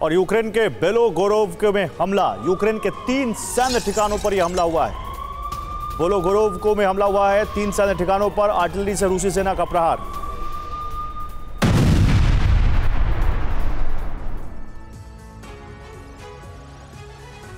और यूक्रेन के बेलोगोरोव में हमला, यूक्रेन के 3 सैन्य ठिकानों पर यह हमला हुआ है। बेलोगोरोव में हमला हुआ है, 3 सैन्य ठिकानों पर आर्टिलरी से रूसी सेना का प्रहार।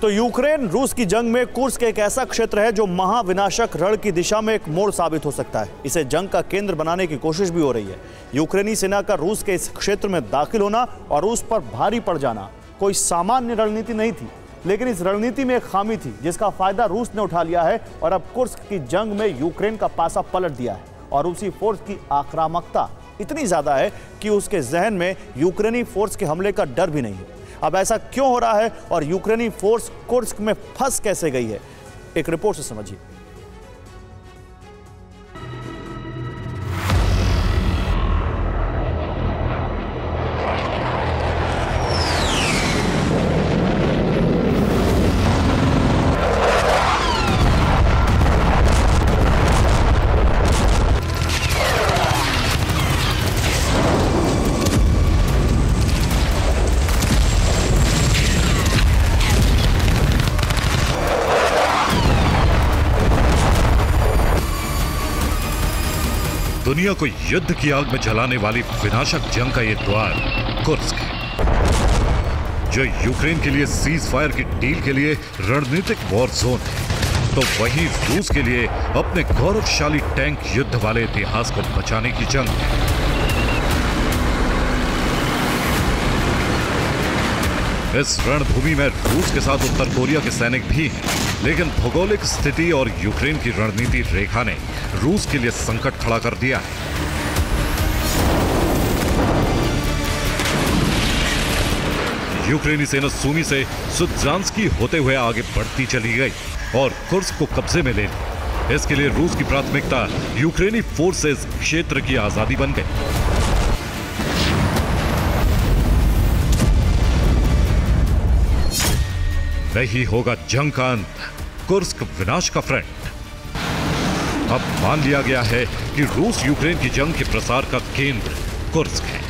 तो यूक्रेन रूस की जंग में कुर्स्क एक ऐसा क्षेत्र है जो महाविनाशक रण की दिशा में एक मोड़ साबित हो सकता है। इसे जंग का केंद्र बनाने की कोशिश भी हो रही है। यूक्रेनी सेना का रूस के इस क्षेत्र में दाखिल होना और रूस पर भारी पड़ जाना कोई सामान्य रणनीति नहीं थी, लेकिन इस रणनीति में एक खामी थी जिसका फायदा रूस ने उठा लिया है और अब कुर्स्क की जंग में यूक्रेन का पासा पलट दिया है। और रूसी फोर्स की आक्रामकता इतनी ज्यादा है कि उसके जहन में यूक्रेनी फोर्स के हमले का डर भी नहीं है। अब ऐसा क्यों हो रहा है और यूक्रेनी फोर्स कुर्स्क में फंस कैसे गई है, एक रिपोर्ट से समझिए। दुनिया को युद्ध की आग में जलाने वाली विनाशक जंग का ये द्वार कुर्स्क है, जो यूक्रेन के लिए सीज फायर की डील के लिए रणनीतिक वॉर जोन है, तो वहीं रूस के लिए अपने गौरवशाली टैंक युद्ध वाले इतिहास को बचाने की जंग है। इस रणभूमि में रूस के साथ उत्तर कोरिया के सैनिक भी हैं, लेकिन भौगोलिक स्थिति और यूक्रेन की रणनीति रेखा ने रूस के लिए संकट खड़ा कर दिया है। यूक्रेनी सेना सूमी से सुत्जांस्की होते हुए आगे बढ़ती चली गई और कुर्स्क को कब्जे में ले ली। इसके लिए रूस की प्राथमिकता यूक्रेनी फोर्सेस क्षेत्र की आजादी बन गई। नहीं होगा जंग का अंत, कुर्स्क विनाश का फ्रंट। अब मान लिया गया है कि रूस यूक्रेन की जंग के प्रसार का केंद्र कुर्स्क है।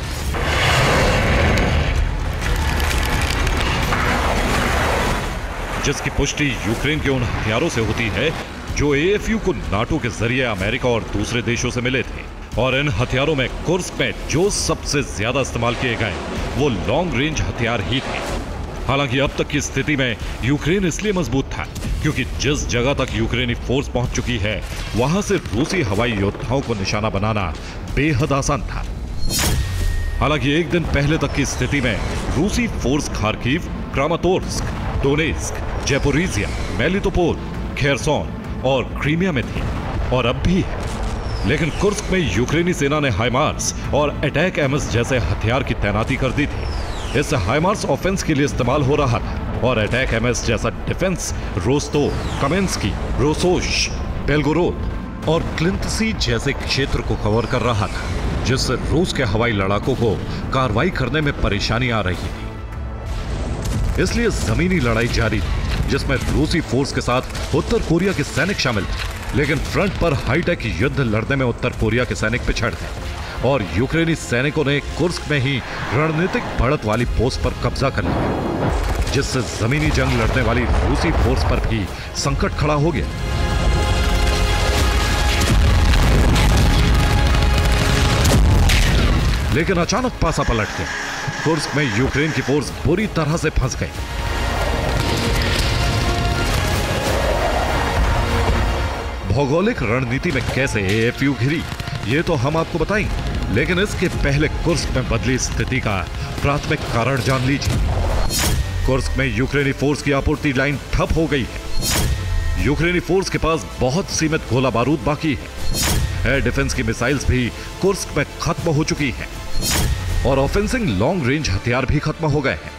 जिसकी पुष्टि यूक्रेन के उन हथियारों से होती है जो एएफयू को नाटो के जरिए अमेरिका और दूसरे देशों से मिले थे। और इन हथियारों में कुर्स्क में जो सबसे ज्यादा इस्तेमाल किए गए वो लॉन्ग रेंज हथियार ही थे। हालांकि अब तक की स्थिति में यूक्रेन इसलिए मजबूत था क्योंकि जिस जगह तक यूक्रेनी फोर्स पहुंच चुकी है वहां से रूसी हवाई योद्धाओं को निशाना बनाना बेहद आसान था। हालांकि एक दिन पहले तक की स्थिति में रूसी force Kharkiv, Kramatorsk, Donetsk, Zaporizhzhia, Melitopol, Kherson और क्रीमिया में थी और अब भी है। लेकिन कुर्स्क में यूक्रेनी सेना ने हाइमार्स और अटैक एमएस जैसे हथियार की तैनाती कर दी थी। इस हाइमार्स ऑफेंस के लिए इस्तेमाल हो रहा था और अटैक एमएस जैसा डिफेंस रोस्तोव, कमेंस्की, रोसोश, बेलगोरोद और क्लिंतसी जैसे क्षेत्र को कवर कर रहा था, जिससे रूस के हवाई लड़ाकों को कार्रवाई करने में परेशानी आ रही थी। इसलिए जमीनी लड़ाई जारी थी, जिसमें रूसी फोर्स के साथ उत्तर कोरिया के सैनिक शामिल थे। लेकिन फ्रंट पर हाईटेक युद्ध लड़ने में उत्तर कोरिया के सैनिक पिछड़ गए और यूक्रेनी सैनिकों ने कुर्स्क में ही रणनीतिक बढ़त वाली पोस्ट पर कब्जा कर लिया, जिससे जमीनी जंग लड़ने वाली रूसी फोर्स पर भी संकट खड़ा हो गया। लेकिन अचानक पासा पलट गया। कुर्स्क में यूक्रेन की फोर्स बुरी तरह से फंस गई। भौगोलिक रणनीति में कैसे एएफयू घिरी ये तो हम आपको बताएंगे, लेकिन इसके पहले कुर्स्क में बदली स्थिति का प्राथमिक कारण जान लीजिए। कुर्स्क में यूक्रेनी फोर्स की आपूर्ति लाइन ठप हो गई है। यूक्रेनी फोर्स के पास बहुत सीमित गोला बारूद बाकी है। एयर डिफेंस की मिसाइल्स भी कुर्स्क में खत्म हो चुकी हैं और ऑफेंसिंग लॉन्ग रेंज हथियार भी खत्म हो गए हैं।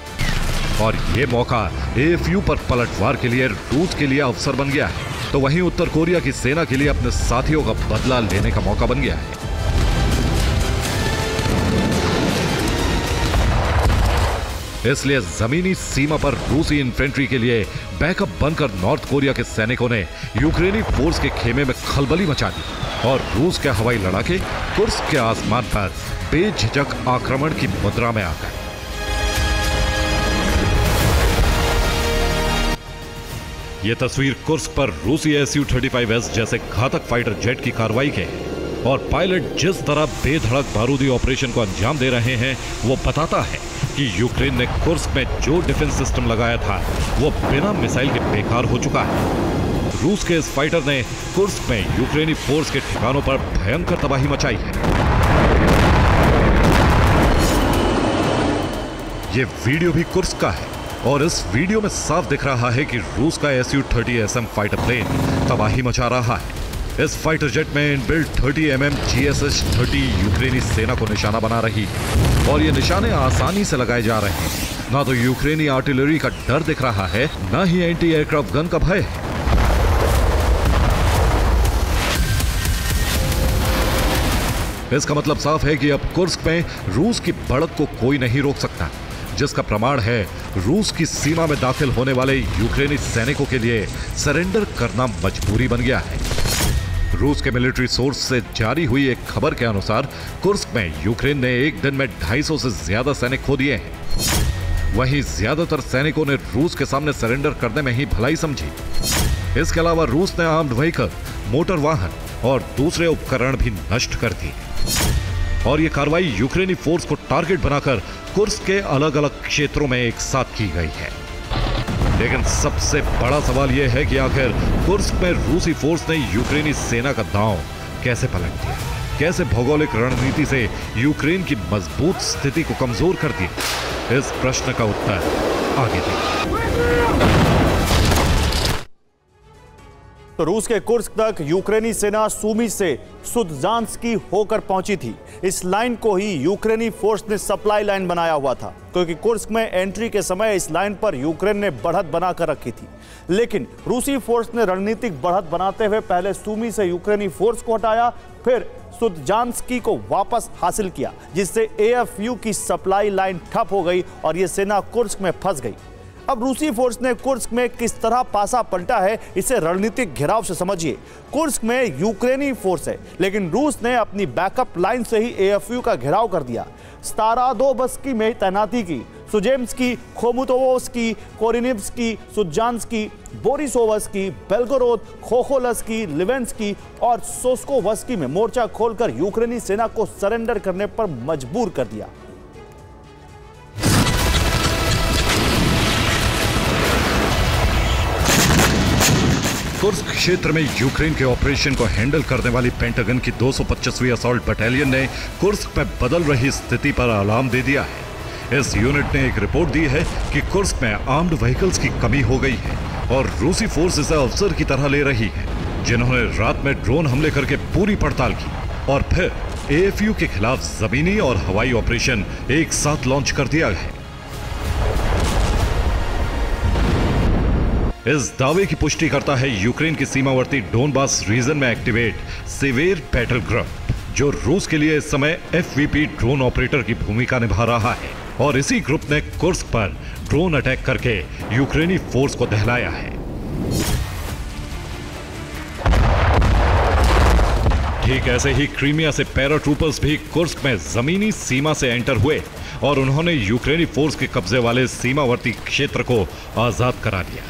और ये मौका एएफयू पर पलटवार के लिए रूस के लिए अवसर बन गया है, तो वहीं उत्तर कोरिया की सेना के लिए अपने साथियों का बदला लेने का मौका बन गया है। इसलिए जमीनी सीमा पर रूसी इन्फेंट्री के लिए बैकअप बनकर नॉर्थ कोरिया के सैनिकों ने यूक्रेनी फोर्स के खेमे में खलबली मचा दी और रूस के हवाई लड़ाके कुर्स्क के आसमान पर बेझिझक आक्रमण की मुद्रा में आ गए। ये तस्वीर कुर्स्क पर रूसी Su-35S जैसे घातक फाइटर जेट की कार्रवाई के है और पायलट जिस तरह बेधड़क बारूदी ऑपरेशन को अंजाम दे रहे हैं वो बताता है कि यूक्रेन ने कुर्स्क में जो डिफेंस सिस्टम लगाया था वो बिना मिसाइल के बेकार हो चुका है। रूस के इस फाइटर ने कुर्स्क में यूक्रेनी फोर्स के ठिकानों पर भयंकर तबाही मचाई है। ये वीडियो भी कुर्स्क का है और इस वीडियो में साफ दिख रहा है कि रूस का Su-30SM फाइटर प्लेन तबाही मचा रहा है। इस फाइटर जेट में इनबिल्ट 30 mm GSH-30 यूक्रेनी सेना को निशाना बना रही है और ये निशाने आसानी से लगाए जा रहे हैं। ना तो यूक्रेनी आर्टिलरी का डर दिख रहा है, ना ही एंटी एयरक्राफ्ट गन का भय है। इसका मतलब साफ है कि अब कुर्स्क में रूस की बढ़त को कोई नहीं रोक सकता, जिसका प्रमाण है रूस की सीमा में दाखिल होने वाले यूक्रेनी सैनिकों के लिए सरेंडर करना मजबूरी बन गया है। रूस के मिलिट्री सोर्स से जारी हुई एक खबर के अनुसार कुर्स्क में यूक्रेन ने एक दिन में 250 से ज्यादा सैनिक खो दिए हैं। वहीं ज्यादातर सैनिकों ने रूस के सामने सरेंडर करने में ही भलाई समझी। इसके अलावा रूस ने आर्म्ड व्हीकल, मोटर वाहन और दूसरे उपकरण भी नष्ट कर दिए और ये कार्रवाई यूक्रेनी फोर्स को टारगेट बनाकर कुर्स्क के अलग अलग क्षेत्रों में एक साथ की गई है। लेकिन सबसे बड़ा सवाल यह है कि आखिर कुर्स्क में रूसी फोर्स ने यूक्रेनी सेना का दांव कैसे पलट दिया, कैसे भौगोलिक रणनीति से यूक्रेन की मजबूत स्थिति को कमजोर कर दिया। इस प्रश्न का उत्तर आगे देखिए। तो रूस के कुर्स्क तक यूक्रेनी सेना सूमी से सुदजांस्की होकर पहुंची थी। इस लाइन को ही यूक्रेनी फोर्स ने सप्लाई लाइन बनाया हुआ था, क्योंकि कुर्स्क में एंट्री के समय इस लाइन पर यूक्रेन ने बढ़त बनाकर रखी थी। लेकिन रूसी फोर्स ने रणनीतिक बढ़त बनाते हुए पहले सूमी से यूक्रेनी फोर्स को हटाया, फिर सुदजांस्की को वापस हासिल किया, जिससे AFU की सप्लाई लाइन ठप हो गई और यह सेना कुर्स्क में फंस गई। अब रूसी फोर्स ने कुर्स्क में किस तरह पासा पलटा है, इसे रणनीतिक घेराव से समझिए। कुर्स्क में यूक्रेनी फोर्स है, लेकिन रूस ने अपनी बैकअप लाइन से ही AFU का घेराव कर दिया। स्तारादोबस्की में तैनाती की, सुजेम्स्की, खोमुतोवस्की, कोरिनिव्स्की, सुदजांस्की, बोरिसोवस्की, बेल्गोरोद, खोखोलस्की, लिवेंस्की और सोस्कोवस्की में मोर्चा खोलकर यूक्रेनी सेना को सरेंडर करने पर मजबूर कर दिया। कुर्स्क क्षेत्र में यूक्रेन के ऑपरेशन को हैंडल करने वाली पेंटागन की 225वीं असॉल्ट बटालियन ने कुर्स्क में बदल रही स्थिति पर अलार्म दे दिया है। इस यूनिट ने एक रिपोर्ट दी है कि कुर्स्क में आर्म्ड व्हीकल्स की कमी हो गई है और रूसी फोर्स इसे अवसर की तरह ले रही है, जिन्होंने रात में ड्रोन हमले करके पूरी पड़ताल की और फिर AFU के खिलाफ जमीनी और हवाई ऑपरेशन एक साथ लॉन्च कर दिया है। इस दावे की पुष्टि करता है यूक्रेन की सीमावर्ती डोनबास रीजन में एक्टिवेट सिवेर बैटल ग्रुप, जो रूस के लिए इस समय FVP ड्रोन ऑपरेटर की भूमिका निभा रहा है और इसी ग्रुप ने कुर्स्क पर ड्रोन अटैक करके यूक्रेनी फोर्स को दहलाया है। ठीक ऐसे ही क्रीमिया से पैराट्रूपर्स भी कुर्स्क में जमीनी सीमा से एंटर हुए और उन्होंने यूक्रेनी फोर्स के कब्जे वाले सीमावर्ती क्षेत्र को आजाद करा दिया।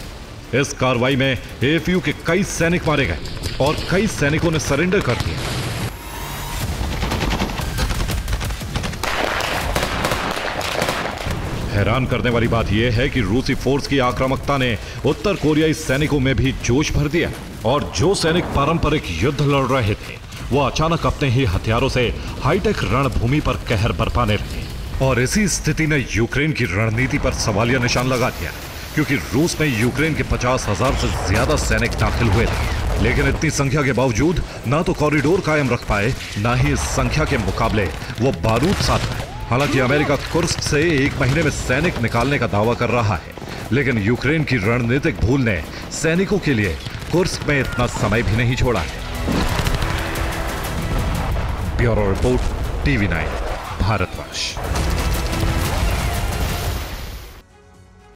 इस कार्रवाई में AFU के कई सैनिक मारे गए और कई सैनिकों ने सरेंडर कर दिया। हैरान करने वाली बात यह है कि रूसी फोर्स की आक्रामकता ने उत्तर कोरियाई सैनिकों में भी जोश भर दिया और जो सैनिक पारंपरिक युद्ध लड़ रहे थे वो अचानक अपने ही हथियारों से हाईटेक रणभूमि पर कहर बरपाने लगे और इसी स्थिति ने यूक्रेन की रणनीति पर सवालिया निशान लगा दिया, क्योंकि रूस में यूक्रेन के 50,000 से ज्यादा सैनिक दाखिल हुए थे, लेकिन इतनी संख्या के बावजूद ना तो कॉरिडोर कायम रख पाए, ना ही इस संख्या के मुकाबले वो बारूद साध पाए। हालांकि अमेरिका कुर्स्क से 1 महीने में सैनिक निकालने का दावा कर रहा है, लेकिन यूक्रेन की रणनीतिक भूल ने सैनिकों के लिए कुर्स्क में इतना समय भी नहीं छोड़ा है। Bureau report, TV9 Bharatvarsh.